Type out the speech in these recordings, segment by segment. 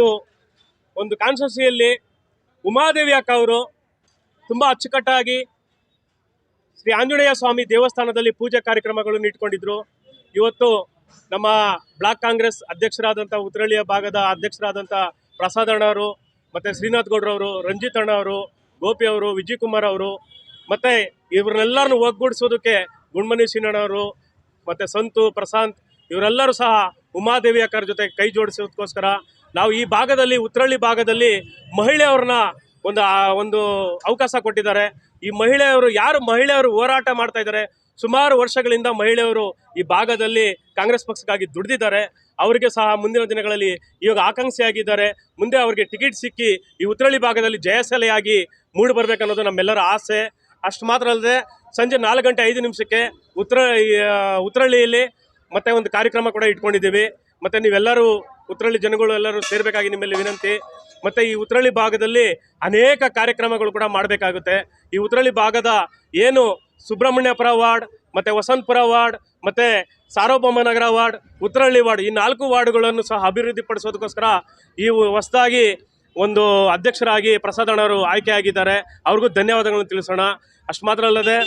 ಇವತ್ತು ಒಂದು ಕಾನ್ಸ್ಟಿಟ್ಯೂನ್ಸಿಯಲ್ಲಿ ಉಮಾದೇವಿ ಅಕ್ಕ ಅವರು ತುಂಬ ಅಚ್ಚುಕಟ್ಟಾಗಿ ಶ್ರೀ ಆಂಜನೇಯ ಸ್ವಾಮಿ ದೇವಸ್ಥಾನದಲ್ಲಿ ಪೂಜೆ ಕಾರ್ಯಕ್ರಮಗಳನ್ನು ಇಟ್ಕೊಂಡಿದ್ರು. ಇವತ್ತು ನಮ್ಮ ಬ್ಲಾಕ್ ಕಾಂಗ್ರೆಸ್ ಅಧ್ಯಕ್ಷರಾದಂಥ ಉತ್ರಳ್ಳಿಯ ಭಾಗದ ಅಧ್ಯಕ್ಷರಾದಂಥ ಪ್ರಸಾದ್ ಅಣ್ಣವರು, ಮತ್ತು ಶ್ರೀನಾಥ್ ಗೌಡ್ರವರು, ರಂಜಿತ್ ಅಣ್ಣ ಅವರು, ಗೋಪಿ ಅವರು, ವಿಜಯ್ ಕುಮಾರ್ ಅವರು, ಮತ್ತು ಇವ್ರನ್ನೆಲ್ಲರನ್ನು ಒಗ್ಗೂಡಿಸೋದಕ್ಕೆ ಗುಂಡ್ಮನಿ ಸೀನಣ್ಣವರು, ಮತ್ತು ಸಂತು ಪ್ರಶಾಂತ್ ಇವರೆಲ್ಲರೂ ಸಹ ಉಮಾದೇವಿ ಅಕ್ಕರ ಜೊತೆ ಕೈ ಜೋಡಿಸೋದಕ್ಕೋಸ್ಕರ ನಾವು ಈ ಭಾಗದಲ್ಲಿ ಉತ್ರಳ್ಳಿ ಭಾಗದಲ್ಲಿ ಮಹಿಳೆಯವ್ರನ್ನ ಒಂದು ಅವಕಾಶ ಕೊಟ್ಟಿದ್ದಾರೆ. ಈ ಮಹಿಳೆಯವರು ಹೋರಾಟ ಮಾಡ್ತಾ ಇದ್ದಾರೆ. ಸುಮಾರು ವರ್ಷಗಳಿಂದ ಮಹಿಳೆಯರು ಈ ಭಾಗದಲ್ಲಿ ಕಾಂಗ್ರೆಸ್ ಪಕ್ಷಕ್ಕಾಗಿ ದುಡಿದಿದ್ದಾರೆ. ಅವರಿಗೆ ಸಹ ಮುಂದಿನ ದಿನಗಳಲ್ಲಿ ಇವಾಗ ಆಕಾಂಕ್ಷಿಯಾಗಿದ್ದಾರೆ. ಮುಂದೆ ಅವರಿಗೆ ಟಿಕೆಟ್ ಸಿಕ್ಕಿ ಈ ಉತ್ರಳ್ಳಿ ಭಾಗದಲ್ಲಿ ಜಯಶಾಲಿಯಾಗಿ ಮೂಡಿ ಬರಬೇಕನ್ನೋದು ನಮ್ಮೆಲ್ಲರ ಆಸೆ. ಅಷ್ಟು ಮಾತ್ರ ಅಲ್ಲದೆ ಸಂಜೆ 4:05 ಉತ್ರಳ್ಳಿಯಲ್ಲಿ ಮತ್ತೆ ಒಂದು ಕಾರ್ಯಕ್ರಮ ಕೂಡ ಇಟ್ಕೊಂಡಿದ್ದೀವಿ. ಮತ್ತು ನೀವೆಲ್ಲರೂ ಉತ್ರಳ್ಳಿ ಜನಗಳು ಎಲ್ಲರೂ ಸೇರಬೇಕಾಗಿ ನಿಮ್ಮಲ್ಲಿ ವಿನಂತಿ. ಮತ್ತು ಈ ಉತ್ರಳ್ಳಿ ಭಾಗದಲ್ಲಿ ಅನೇಕ ಕಾರ್ಯಕ್ರಮಗಳು ಕೂಡ ಮಾಡಬೇಕಾಗುತ್ತೆ. ಈ ಉತ್ರಳ್ಳಿ ಭಾಗದ ಏನು ಸುಬ್ರಹ್ಮಣ್ಯಪುರ ವಾರ್ಡ್, ಮತ್ತು ವಸಂತಪುರ ವಾರ್ಡ್, ಮತ್ತು ಸಾರ್ವಭೌಮ ನಗರ ವಾರ್ಡ್, ಉತ್ರಳ್ಳಿ ವಾರ್ಡ್, ಈ 4 ವಾರ್ಡ್ಗಳನ್ನು ಸಹ ಅಭಿವೃದ್ಧಿಪಡಿಸೋದಕ್ಕೋಸ್ಕರ ಈ ಹೊಸದಾಗಿ ಒಂದು ಅಧ್ಯಕ್ಷರಾಗಿ ಪ್ರಸಾದ್ ಅಣ್ಣವರು ಆಯ್ಕೆಯಾಗಿದ್ದಾರೆ. ಅವ್ರಿಗೂ ಧನ್ಯವಾದಗಳನ್ನು ತಿಳಿಸೋಣ. ಅಷ್ಟು ಮಾತ್ರ ಅಲ್ಲದೆ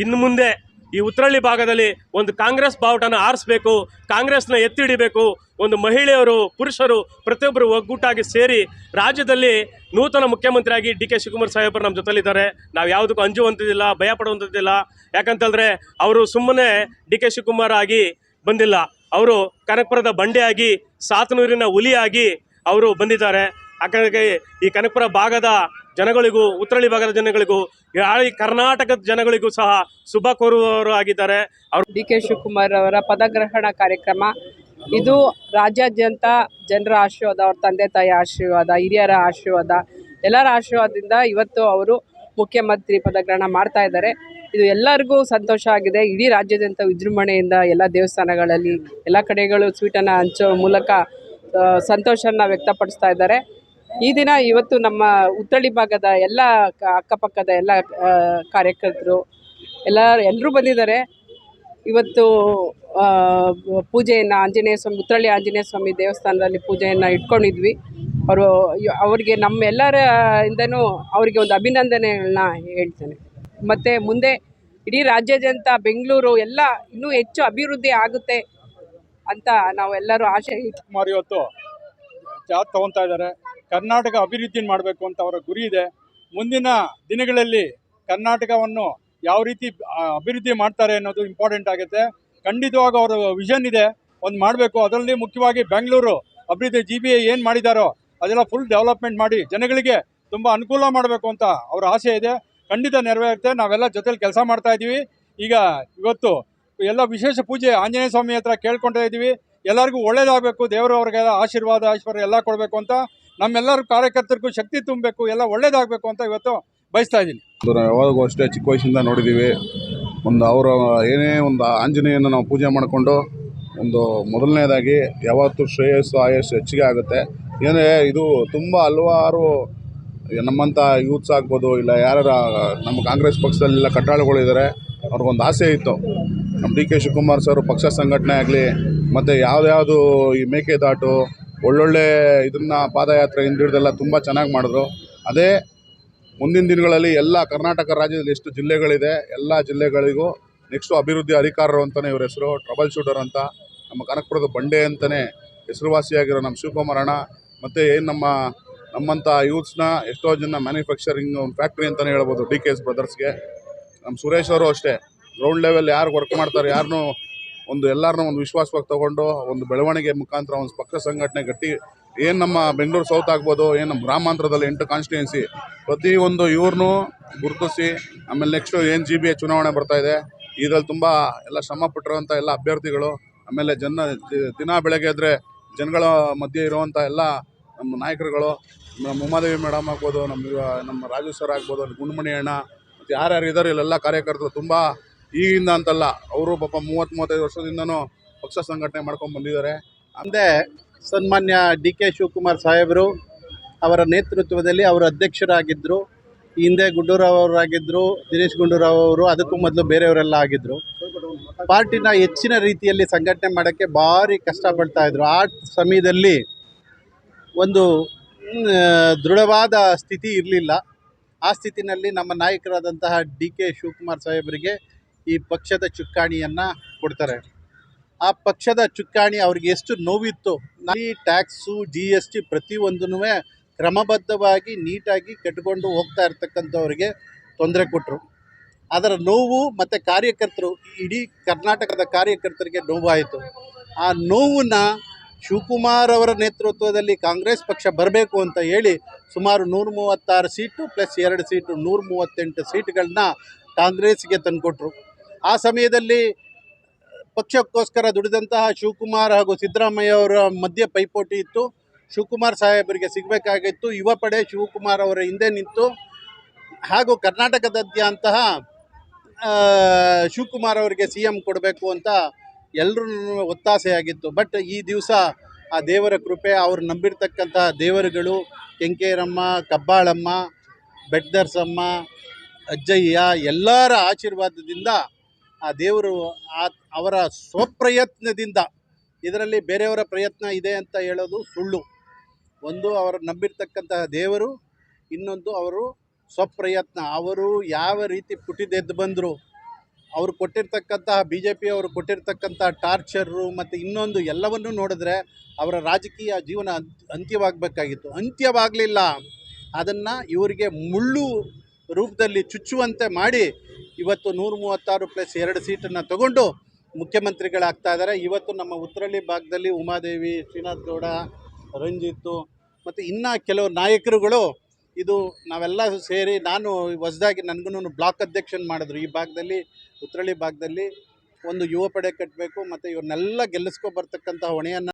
ಇನ್ನು ಮುಂದೆ ಈ ಉತ್ರಳ್ಳಿ ಭಾಗದಲ್ಲಿ ಒಂದು ಕಾಂಗ್ರೆಸ್ ಬಾವುಟನ ಆರಿಸಬೇಕು, ಕಾಂಗ್ರೆಸ್ನ ಎತ್ತಿಡಿಬೇಕು. ಒಂದು ಮಹಿಳೆಯರು, ಪುರುಷರು ಪ್ರತಿಯೊಬ್ಬರು ಒಗ್ಗೂಟಾಗಿ ಸೇರಿ ರಾಜ್ಯದಲ್ಲಿ ನೂತನ ಮುಖ್ಯಮಂತ್ರಿಯಾಗಿ ಡಿ ಕೆ ಶಿವಕುಮಾರ್ ಸಾಹೇಬರು ನಮ್ಮ ಜೊತೆಲಿದ್ದಾರೆ. ನಾವು ಯಾವುದಕ್ಕೂ ಅಂಜುವಂಥದ್ದಿಲ್ಲ, ಭಯ ಪಡುವಂಥದ್ದಿಲ್ಲ. ಯಾಕಂತಂದರೆ ಅವರು ಸುಮ್ಮನೆ ಡಿ ಕೆ ಶಿವಕುಮಾರ್ ಆಗಿ ಬಂದಿಲ್ಲ. ಅವರು ಕನಕಪುರದ ಬಂಡೆಯಾಗಿ, ಸಾತನೂರಿನ ಹುಲಿಯಾಗಿ ಅವರು ಬಂದಿದ್ದಾರೆ. ಹಾಗಾಗಿ ಈ ಕನಕಪುರ ಭಾಗದ ಜನಗಳಿಗೂ, ಉತ್ರಳ್ಳಿ ಭಾಗದ ಜನಗಳಿಗೂ, ಕರ್ನಾಟಕದ ಜನಗಳಿಗೂ ಸಹ ಶುಭ ಕೋರುವವರು ಆಗಿದ್ದಾರೆ. ಅವರು ಡಿ ಕೆ ಶಿವಕುಮಾರ್ ಅವರ ಪದಗ್ರಹಣ ಕಾರ್ಯಕ್ರಮ ಇದು ರಾಜ್ಯಾದ್ಯಂತ ಜನರ ಆಶೀರ್ವಾದ, ಅವ್ರ ತಂದೆ ತಾಯಿ ಆಶೀರ್ವಾದ, ಹಿರಿಯರ ಆಶೀರ್ವಾದ, ಎಲ್ಲರ ಆಶೀರ್ವಾದದಿಂದ ಇವತ್ತು ಅವರು ಮುಖ್ಯಮಂತ್ರಿ ಪದಗ್ರಹಣ ಮಾಡ್ತಾ ಇದ್ದಾರೆ. ಇದು ಎಲ್ಲರಿಗೂ ಸಂತೋಷ ಆಗಿದೆ. ಇಡೀ ರಾಜ್ಯಾದ್ಯಂತ ವಿಜೃಂಭಣೆಯಿಂದ ಎಲ್ಲ ದೇವಸ್ಥಾನಗಳಲ್ಲಿ ಎಲ್ಲ ಕಡೆಗಳು ಸ್ವೀಟನ್ನು ಹಂಚೋ ಮೂಲಕ ಸಂತೋಷನ ವ್ಯಕ್ತಪಡಿಸ್ತಾ ಇದ್ದಾರೆ. ಈ ದಿನ ಇವತ್ತು ನಮ್ಮ ಉತ್ತಳ್ಳಿ ಭಾಗದ ಎಲ್ಲ ಅಕ್ಕಪಕ್ಕದ ಎಲ್ಲ ಕಾರ್ಯಕರ್ತರು ಎಲ್ಲರೂ ಬಂದಿದ್ದಾರೆ. ಇವತ್ತು ಪೂಜೆಯನ್ನು ಉತ್ತಳ್ಳಿ ಆಂಜನೇಯ ಸ್ವಾಮಿ ದೇವಸ್ಥಾನದಲ್ಲಿ ಪೂಜೆಯನ್ನು ಇಟ್ಕೊಂಡಿದ್ವಿ. ಅವರಿಗೆ ನಮ್ಮೆಲ್ಲರ ಇಂದನೂ ಅವರಿಗೆ ಒಂದು ಅಭಿನಂದನೆಗಳನ್ನ ಹೇಳ್ತೇನೆ. ಮತ್ತು ಮುಂದೆ ಇಡೀ ರಾಜ್ಯಾದ್ಯಂತ ಬೆಂಗಳೂರು ಎಲ್ಲ ಇನ್ನೂ ಹೆಚ್ಚು ಅಭಿವೃದ್ಧಿ ಆಗುತ್ತೆ ಅಂತ ನಾವೆಲ್ಲರೂ ಆಶೆ. ಇವತ್ತು ಚಾರ್ಜ್ ತಗೊತಾ ಇದ್ದಾರೆ. ಕರ್ನಾಟಕ ಅಭಿವೃದ್ಧಿ ಮಾಡಬೇಕು ಅಂತ ಅವರ ಗುರಿ ಇದೆ. ಮುಂದಿನ ದಿನಗಳಲ್ಲಿ ಕರ್ನಾಟಕವನ್ನು ಯಾವ ರೀತಿ ಅಭಿವೃದ್ಧಿ ಮಾಡ್ತಾರೆ ಅನ್ನೋದು ಇಂಪಾರ್ಟೆಂಟ್ ಆಗುತ್ತೆ. ಖಂಡಿತವಾಗಿ ಅವರ ವಿಷನ್ ಇದೆ, ಒಂದು ಮಾಡಬೇಕು. ಅದರಲ್ಲಿ ಮುಖ್ಯವಾಗಿ ಬೆಂಗಳೂರು ಅಭಿವೃದ್ಧಿ GBA ಏನು ಮಾಡಿದಾರೋ ಅದೆಲ್ಲ ಫುಲ್ ಡೆವಲಪ್ಮೆಂಟ್ ಮಾಡಿ ಜನಗಳಿಗೆ ತುಂಬ ಅನುಕೂಲ ಮಾಡಬೇಕು ಅಂತ ಅವರ ಆಸೆ ಇದೆ. ಖಂಡಿತ ನೆರವೇರುತ್ತೆ. ನಾವೆಲ್ಲ ಜೊತೆಲಿ ಕೆಲಸ ಮಾಡ್ತಾ ಇದ್ದೀವಿ. ಇವತ್ತು ಎಲ್ಲ ವಿಶೇಷ ಪೂಜೆ ಆಂಜನೇಯ ಸ್ವಾಮಿ ಹತ್ರ ಕೇಳ್ಕೊಳ್ತಾ ಇದ್ದೀವಿ. ಎಲ್ಲರಿಗೂ ಒಳ್ಳೇದಾಗಬೇಕು, ದೇವರು ಅವ್ರಿಗೆಲ್ಲ ಆಶೀರ್ವಾದ ಐಶ್ವರ್ಯ ಎಲ್ಲ ಕೊಡಬೇಕು ಅಂತ, ನಮ್ಮೆಲ್ಲರೂ ಕಾರ್ಯಕರ್ತರಿಗೂ ಶಕ್ತಿ ತುಂಬಬೇಕು, ಎಲ್ಲ ಒಳ್ಳೇದಾಗಬೇಕು ಅಂತ ಇವತ್ತು ಬಯಸ್ತಾ ಇದ್ದೀನಿ. ನಾವು ಯಾವಾಗೂ ಅಷ್ಟೇ ಚಿಕ್ಕ ವಯಸ್ಸಿಂದ ನೋಡಿದ್ದೀವಿ. ಅವರ ಏನೇ ಒಂದು ಆಂಜನೇಯನ ನಾವು ಪೂಜೆ ಮಾಡಿಕೊಂಡು ಮೊದಲನೇದಾಗಿ ಯಾವತ್ತೂ ಶ್ರೇಯಸ್ಸು ಆಯಸ್ಸು ಹೆಚ್ಚಿಗೆ ಆಗುತ್ತೆ. ಏನೇ ಇದು ತುಂಬ ಹಲವಾರು ನಮ್ಮಂಥ ಯೂತ್ಸ್ ಆಗ್ಬೋದು, ಇಲ್ಲ ಯಾರು ನಮ್ಮ ಕಾಂಗ್ರೆಸ್ ಪಕ್ಷದಲ್ಲೆಲ್ಲ ಕಟ್ಟಾಳುಗಳಿದ್ದಾರೆ, ಅವ್ರಿಗೊಂದು ಆಸೆ ಇತ್ತು. ನಮ್ಮ ಡಿ ಕೆ ಶಿವಕುಮಾರ್ ಸರ್ ಪಕ್ಷ ಸಂಘಟನೆ ಆಗಲಿ, ಮತ್ತು ಯಾವ್ದು ಈ ಮೇಕೆದಾಟು ಒಳ್ಳೊಳ್ಳೆ ಇದನ್ನು ಪಾದಯಾತ್ರೆ ಹಿಂದಿಡ್ದೆಲ್ಲ ತುಂಬ ಚೆನ್ನಾಗಿ ಮಾಡಿದ್ರು. ಅದೇ ಮುಂದಿನ ದಿನಗಳಲ್ಲಿ ಎಲ್ಲ ಕರ್ನಾಟಕ ರಾಜ್ಯದಲ್ಲಿ ಎಷ್ಟು ಜಿಲ್ಲೆಗಳಿದೆ ಎಲ್ಲ ಜಿಲ್ಲೆಗಳಿಗೂ ನೆಕ್ಸ್ಟು ಅಭಿವೃದ್ಧಿ ಅಧಿಕಾರರು ಅಂತಲೇ ಇವ್ರ ಹೆಸರು. ಟ್ರಬಲ್ ಶೂಟರ್ ಅಂತ ನಮ್ಮ ಕನಕಪುರದ ಬಂಡೆ ಅಂತಲೇ ಹೆಸರುವಾಸಿಯಾಗಿರೋ ನಮ್ಮ ಶಿವಕುಮಾರ್ ಅಣ್ಣ, ಮತ್ತು ಏನು ನಮ್ಮಂಥ ಯೂತ್ಸ್ನ ಎಷ್ಟೋ ಜನ ಮ್ಯಾನುಫ್ಯಾಕ್ಚರಿಂಗ್ ಒಂದು ಫ್ಯಾಕ್ಟ್ರಿ ಅಂತಲೇ ಹೇಳ್ಬೋದು DKS ಬ್ರದರ್ಸ್ಗೆ. ನಮ್ಮ ಸುರೇಶ್ ಅವರು ಅಷ್ಟೇ ಗ್ರೌಂಡ್ ಲೆವೆಲ್ ಯಾರು ವರ್ಕ್ ಮಾಡ್ತಾರೆ ಎಲ್ಲರನ್ನೂ ಒಂದು ವಿಶ್ವಾಸವಾಗಿ ತೊಗೊಂಡು ಒಂದು ಬೆಳವಣಿಗೆ ಮುಖಾಂತರ ಒಂದು ಪಕ್ಷ ಸಂಘಟನೆ ಗಟ್ಟಿ ಏನು ನಮ್ಮ ಬೆಂಗಳೂರು ಸೌತ್ ಆಗ್ಬೋದು, ಏನು ನಮ್ಮ ಗ್ರಾಮಾಂತರದಲ್ಲಿ 8 ಕಾನ್ಸ್ಟಿಟ್ಯೂನ್ಸಿ ಪ್ರತಿಯೊಂದು ಇವ್ರನ್ನೂ ಗುರುತಿಸಿ, ಆಮೇಲೆ ನೆಕ್ಸ್ಟು ಏನು GBA ಚುನಾವಣೆ ಬರ್ತಾಯಿದೆ, ಇದರಲ್ಲಿ ತುಂಬ ಎಲ್ಲ ಶ್ರಮ ಪಟ್ಟಿರೋಂಥ ಎಲ್ಲ ಅಭ್ಯರ್ಥಿಗಳು, ಆಮೇಲೆ ದಿನ ಬೆಳಗ್ಗೆ ಎದ್ದರೆ ಜನಗಳ ಮಧ್ಯೆ ಇರುವಂಥ ಎಲ್ಲ ನಮ್ಮ ನಾಯಕರುಗಳು, ನಮ್ಮ ಉಮಾದೇವಿ ಮೇಡಮ್ ಆಗ್ಬೋದು, ನಮ್ಮ ರಾಜು ಸರ್ ಆಗ್ಬೋದು, ಗುಂಡ್ಮಣಿ ಅಣ್ಣ, ಮತ್ತು ಯಾರ್ಯಾರು ಇದ್ದಾರೆ ಇಲ್ಲೆಲ್ಲ ಕಾರ್ಯಕರ್ತರು ತುಂಬ ಈಗಿಂದ ಅಂತಲ್ಲ, ಅವರು ಪಾಪ 30-35 ವರ್ಷದಿಂದನೂ ಪಕ್ಷ ಸಂಘಟನೆ ಮಾಡ್ಕೊಂಡು ಬಂದಿದ್ದಾರೆ. ಅಂದೇ ಸನ್ಮಾನ್ಯ ಡಿ ಕೆ ಶಿವಕುಮಾರ್ ಸಾಹೇಬರು ಅವರ ನೇತೃತ್ವದಲ್ಲಿ ಅವರು ಅಧ್ಯಕ್ಷರಾಗಿದ್ದರು. ಹಿಂದೆ ಗುಂಡೂರಾವ್ ಅವರಾಗಿದ್ದರು, ದಿನೇಶ್ ಗುಂಡೂರಾವ್ ಅವರು, ಅದಕ್ಕೂ ಮೊದಲು ಬೇರೆಯವರೆಲ್ಲ ಆಗಿದ್ದರು. ಪಾರ್ಟಿನ ಹೆಚ್ಚಿನ ರೀತಿಯಲ್ಲಿ ಸಂಘಟನೆ ಮಾಡೋಕ್ಕೆ ಭಾರಿ ಕಷ್ಟಪಡ್ತಾಯಿದ್ರು. ಆ ಸಮಯದಲ್ಲಿ ಒಂದು ದೃಢವಾದ ಸ್ಥಿತಿ ಇರಲಿಲ್ಲ. ಆ ಸ್ಥಿತಿನಲ್ಲಿ ನಮ್ಮ ನಾಯಕರಾದಂತಹ DK ಶಿವಕುಮಾರ್ ಸಾಹೇಬರಿಗೆ ಈ ಪಕ್ಷದ ಚುಕ್ಕಾಣಿಯನ್ನು ಕೊಡ್ತಾರೆ. ಆ ಪಕ್ಷದ ಚುಕ್ಕಾಣಿ ಅವ್ರಿಗೆ ಎಷ್ಟು ನೋವಿತ್ತು. ಈ ಟ್ಯಾಕ್ಸು GST ಪ್ರತಿಯೊಂದೂ ಕ್ರಮಬದ್ಧವಾಗಿ ನೀಟಾಗಿ ಕಟ್ಟಿಕೊಂಡು ಹೋಗ್ತಾ ಇರ್ತಕ್ಕಂಥವ್ರಿಗೆ ತೊಂದರೆ ಕೊಟ್ಟರು. ಅದರ ನೋವು ಮತ್ತು ಕಾರ್ಯಕರ್ತರು, ಇಡೀ ಕರ್ನಾಟಕದ ಕಾರ್ಯಕರ್ತರಿಗೆ ನೋವಾಯಿತು. ಆ ನೋವನ್ನು ಶಿವಕುಮಾರ್ ಅವರ ನೇತೃತ್ವದಲ್ಲಿ ಕಾಂಗ್ರೆಸ್ ಪಕ್ಷ ಬರಬೇಕು ಅಂತ ಹೇಳಿ ಸುಮಾರು 136 ಸೀಟು ಪ್ಲಸ್ 2 ಸೀಟು 138 ಸೀಟ್ಗಳನ್ನ ಕಾಂಗ್ರೆಸ್ಗೆ ತಂದುಕೊಟ್ರು. ಆ ಸಮಯದಲ್ಲಿ ಪಕ್ಷಕ್ಕೋಸ್ಕರ ದುಡಿದಂತಹ ಶಿವಕುಮಾರ್ ಹಾಗೂ ಸಿದ್ದರಾಮಯ್ಯ ಅವರ ಮಧ್ಯೆ ಪೈಪೋಟಿ ಇತ್ತು. ಶಿವಕುಮಾರ್ ಸಾಹೇಬರಿಗೆ ಸಿಗಬೇಕಾಗಿತ್ತು. ಯುವ ಪಡೆ ಶಿವಕುಮಾರ್ ಅವರ ಹಿಂದೆ ನಿಂತು ಹಾಗೂ ಕರ್ನಾಟಕದಾದ್ಯಂತಹ ಶಿವಕುಮಾರ್ ಅವರಿಗೆ CM ಕೊಡಬೇಕು ಅಂತ ಎಲ್ಲರೂ ಒತ್ತಾಸೆಯಾಗಿತ್ತು. ಬಟ್ ಈ ದಿವಸ ಆ ದೇವರ ಕೃಪೆ, ಅವ್ರು ನಂಬಿರ್ತಕ್ಕಂತಹ ದೇವರುಗಳು ಕೆಂಕೇರಮ್ಮ, ಕಬ್ಬಾಳಮ್ಮ, ಬೆಡ್ದರ್ಸಮ್ಮ, ಅಜ್ಜಯ್ಯ ಎಲ್ಲರ ಆಶೀರ್ವಾದದಿಂದ ಆ ದೇವರು ಅವರ ಸ್ವಪ್ರಯತ್ನದಿಂದ, ಇದರಲ್ಲಿ ಬೇರೆಯವರ ಪ್ರಯತ್ನ ಇದೆ ಅಂತ ಹೇಳೋದು ಸುಳ್ಳು. ಒಂದು ಅವರು ನಂಬಿರ್ತಕ್ಕಂತಹ ದೇವರು, ಇನ್ನೊಂದು ಅವರು ಸ್ವಪ್ರಯತ್ನ. ಅವರು ಯಾವ ರೀತಿ ಪುಟಿದೆದ್ದು ಬಂದರು, ಅವರು ಕೊಟ್ಟಿರ್ತಕ್ಕಂತಹ BJP ಅವರು ಕೊಟ್ಟಿರ್ತಕ್ಕಂಥ ಟಾರ್ಚರು ಮತ್ತು ಇನ್ನೊಂದು ಎಲ್ಲವನ್ನೂ ನೋಡಿದ್ರೆ ಅವರ ರಾಜಕೀಯ ಜೀವನ ಅಂತ್ಯವಾಗಬೇಕಾಗಿತ್ತು. ಅಂತ್ಯವಾಗಲಿಲ್ಲ. ಅದನ್ನು ಇವರಿಗೆ ಮುಳ್ಳು ರೂಪದಲ್ಲಿ ಚುಚ್ಚುವಂತೆ ಮಾಡಿ ಇವತ್ತು 136 ಪ್ಲಸ್ 2 ಸೀಟನ್ನು ತಗೊಂಡು ಮುಖ್ಯಮಂತ್ರಿಗಳಾಗ್ತಾ ಇದ್ದಾರೆ. ಇವತ್ತು ನಮ್ಮ ಉತ್ತರಳ್ಳಿ ಭಾಗದಲ್ಲಿ ಉಮಾದೇವಿ, ಶ್ರೀನಾಥ್ ಗೌಡ, ರಂಜಿತ್ತು ಮತ್ತು ಇನ್ನೂ ಕೆಲವು ನಾಯಕರುಗಳು ಇದು ನಾವೆಲ್ಲ ಸೇರಿ, ನಾನು ಹೊಸದಾಗಿ ನನಗೂ ಬ್ಲಾಕ್ ಅಧ್ಯಕ್ಷನ್ ಮಾಡಿದ್ರು. ಈ ಭಾಗದಲ್ಲಿ ಉತ್ತರಳ್ಳಿ ಭಾಗದಲ್ಲಿ ಒಂದು ಯುವ ಪಡೆ ಕಟ್ಟಬೇಕು ಮತ್ತು ಇವ್ರನ್ನೆಲ್ಲ ಗೆಲ್ಲಿಸ್ಕೊ ಬರ್ತಕ್ಕಂಥ ಹೊಣೆಯನ್ನು